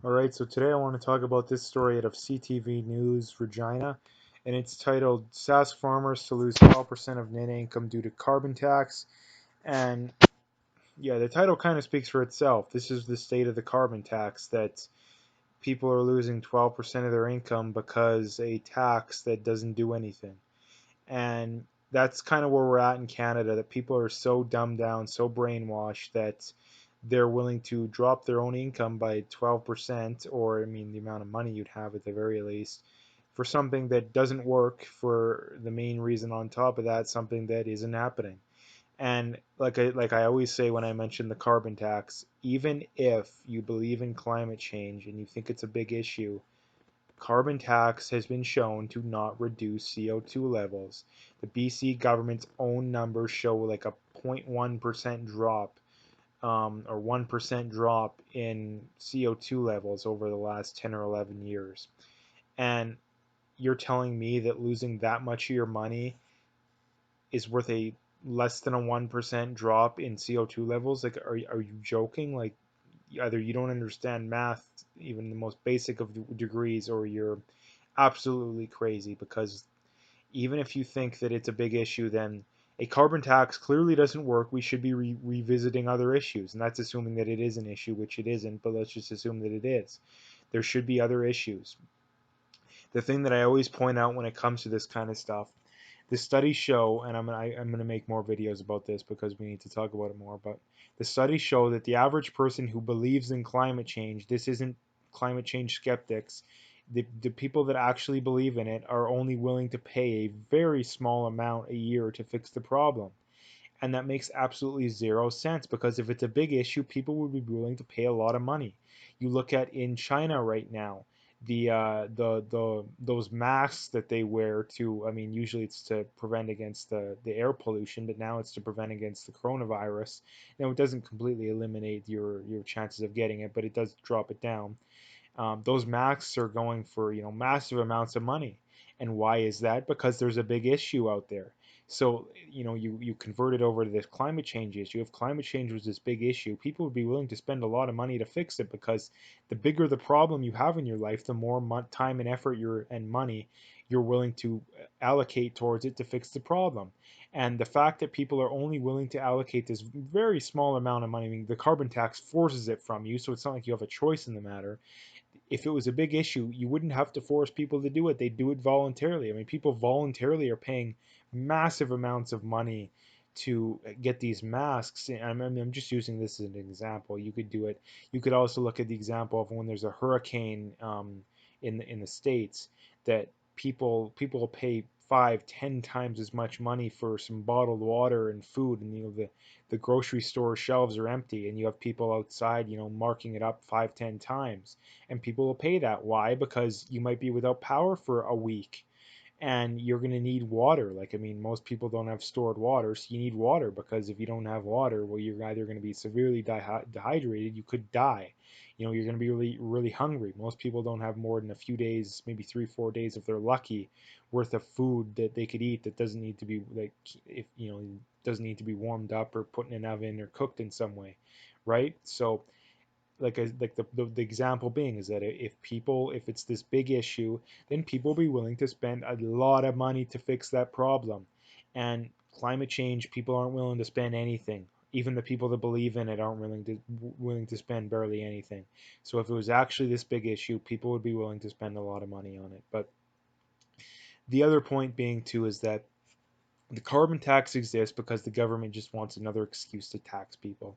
Alright, so today I want to talk about this story out of CTV News Regina, and it's titled Sask Farmers to Lose 12% of Net Income Due to Carbon Tax. And yeah, the title kind of speaks for itself. This is the state of the carbon tax, that people are losing 12% of their income because a tax that doesn't do anything. And that's kind of where we're at in Canada, that people are so dumbed down, so brainwashed that they're willing to drop their own income by 12%, or I mean the amount of money you'd have at the very least, for something that doesn't work, for the main reason on top of that, something that isn't happening. And like I always say when I mention the carbon tax, even if you believe in climate change and you think it's a big issue, carbon tax has been shown to not reduce CO2 levels. The BC government's own numbers show like a 0.1% drop, or 1% drop in CO2 levels over the last 10 or 11 years. And you're telling me that losing that much of your money is worth a less than a 1% drop in CO2 levels? Like, are you joking? Like, either you don't understand math, even the most basic of degrees, or you're absolutely crazy, because even if you think that it's a big issue, then a carbon tax clearly doesn't work. We should be revisiting other issues, and that's assuming that it is an issue, which it isn't, but let's just assume that it is. There should be other issues. The thing that I always point out when it comes to this kind of stuff, the studies show, and I'm gonna make more videos about this because we need to talk about it more, but the studies show that the average person who believes in climate change, this isn't climate change skeptics, the people that actually believe in it are only willing to pay a very small amount a year to fix the problem. And that makes absolutely zero sense, because if it's a big issue, people would be willing to pay a lot of money. You look at in China right now, the those masks that they wear to, I mean, usually it's to prevent against the air pollution, but now it's to prevent against the coronavirus. Now it doesn't completely eliminate your chances of getting it, but it does drop it down. Those masks are going for, massive amounts of money. And why is that? Because there's a big issue out there. So, you convert it over to this climate change issue. If climate change was this big issue, people would be willing to spend a lot of money to fix it, because the bigger the problem you have in your life, the more time and effort and money you're willing to allocate towards it to fix the problem. And the fact that people are only willing to allocate this very small amount of money, I mean, the carbon tax forces it from you, so it's not like you have a choice in the matter. If it was a big issue, you wouldn't have to force people to do it. They do it voluntarily. I mean, people voluntarily are paying massive amounts of money to get these masks. And I'm just using this as an example. You could do it. You could also look at the example of when there's a hurricane, in the states, that people pay 5, 10 times as much money for some bottled water and food, and the grocery store shelves are empty, and you have people outside, marking it up 5, 10 times, and people will pay that. Why? Because you might be without power for a week, and you're going to need water. Like, I mean, most people don't have stored water, so you need water, because if you don't have water, well, you're either going to be severely dehydrated, you could die. You're going to be really, really hungry. Most people don't have more than a few days, maybe 3, 4 days if they're lucky, worth of food that they could eat, that doesn't need to be, like, if doesn't need to be warmed up or put in an oven or cooked in some way, right? So, like the example being is that if it's this big issue, then people will be willing to spend a lot of money to fix that problem. And climate change, people aren't willing to spend anything. Even the people that believe in it aren't willing to spend barely anything. So if it was actually this big issue, people would be willing to spend a lot of money on it. But the other point being too is that the carbon tax exists because the government just wants another excuse to tax people.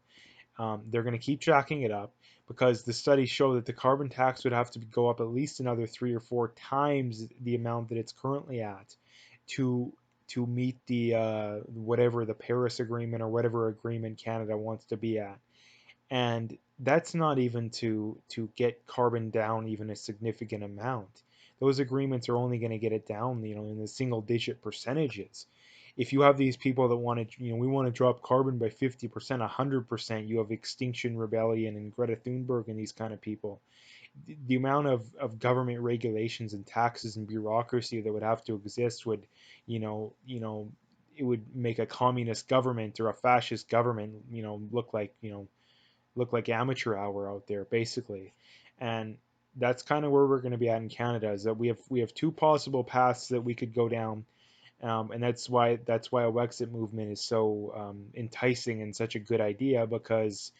They're going to keep jacking it up, because the studies show that the carbon tax would have to go up at least another 3 or 4 times the amount that it's currently at to to meet the whatever the Paris Agreement or whatever agreement Canada wants to be at. And that's not even to get carbon down even a significant amount. Those agreements are only going to get it down, in the single digit percentages. If you have these people that want to, we want to drop carbon by 50%, 100%, you have Extinction Rebellion and Greta Thunberg and these kind of people. The amount of government regulations and taxes and bureaucracy that would have to exist would, it would make a communist government or a fascist government, look like, look like amateur hour out there, basically. And that's kind of where we're going to be at in Canada. Is that we have two possible paths that we could go down, and that's why a Wexit movement is so enticing and such a good idea, because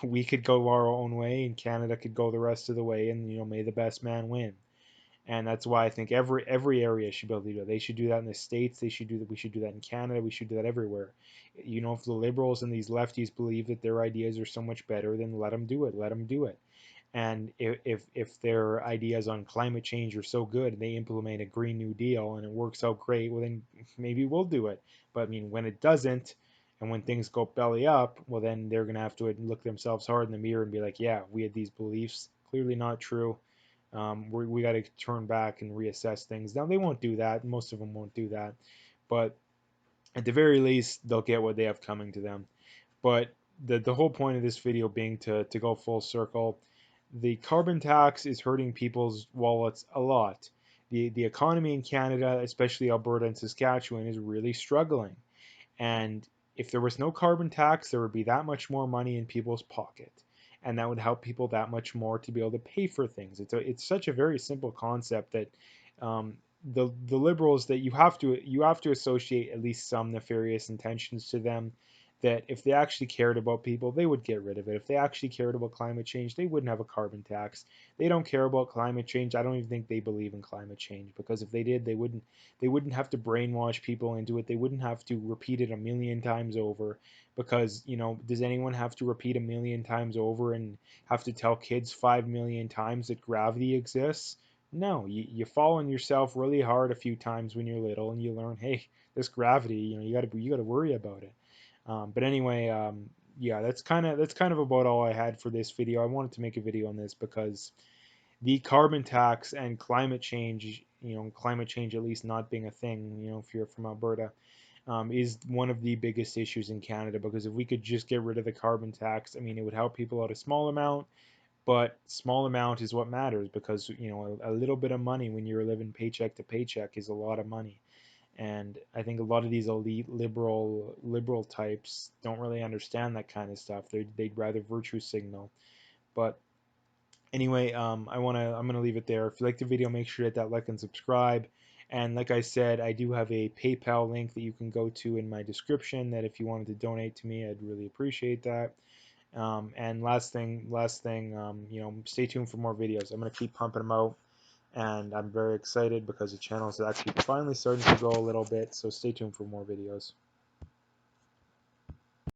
we could go our own way and Canada could go the rest of the way, and may the best man win. And that's why I think every area should be able to do that. They should do that in the states. They should do that. We should do that in Canada. We should do that everywhere. If the liberals and these lefties believe that their ideas are so much better, then let them do it. Let them do it. And if their ideas on climate change are so good and they implement a Green New Deal and it works out great, well then maybe we'll do it. But I mean, when it doesn't, and when things go belly up, well then they're gonna have to look themselves hard in the mirror and be like, yeah, we had these beliefs, clearly not true. We got to turn back and reassess things. Now they won't do that. Most of them won't do that, but at the very least, they'll get what they have coming to them. But the whole point of this video being to go full circle, the carbon tax is hurting people's wallets a lot. The economy in Canada, especially Alberta and Saskatchewan, is really struggling. And if there was no carbon tax, there would be that much more money in people's pocket. And that would help people that much more to be able to pay for things. It's such a very simple concept that um, the liberals, that you have to associate at least some nefarious intentions to them, that if they actually cared about people, they would get rid of it. If they actually cared about climate change, they wouldn't have a carbon tax. They don't care about climate change. I don't even think they believe in climate change, because if they did, they wouldn't have to brainwash people into it. They wouldn't have to repeat it a million times over, because, does anyone have to repeat a million times over and have to tell kids 5 million times that gravity exists? No, you fall on yourself really hard a few times when you're little and you learn, hey, this gravity, you got to worry about it. But anyway, yeah, that's kind of about all I had for this video. I wanted to make a video on this because the carbon tax and climate change at least not being a thing, if you're from Alberta, is one of the biggest issues in Canada. Because if we could just get rid of the carbon tax, I mean, it would help people out a small amount, but small amount is what matters, because a little bit of money when you're living paycheck to paycheck is a lot of money. And I think a lot of these elite liberal types don't really understand that kind of stuff. They'd rather virtue signal. But anyway, I'm gonna leave it there. If you like the video, make sure to hit that like and subscribe. And like I said, I do have a PayPal link that you can go to in my description. That if you wanted to donate to me, I'd really appreciate that. And last thing, stay tuned for more videos. I'm gonna keep pumping them out, and I'm very excited because the channel is actually finally starting to grow a little bit. So stay tuned for more videos.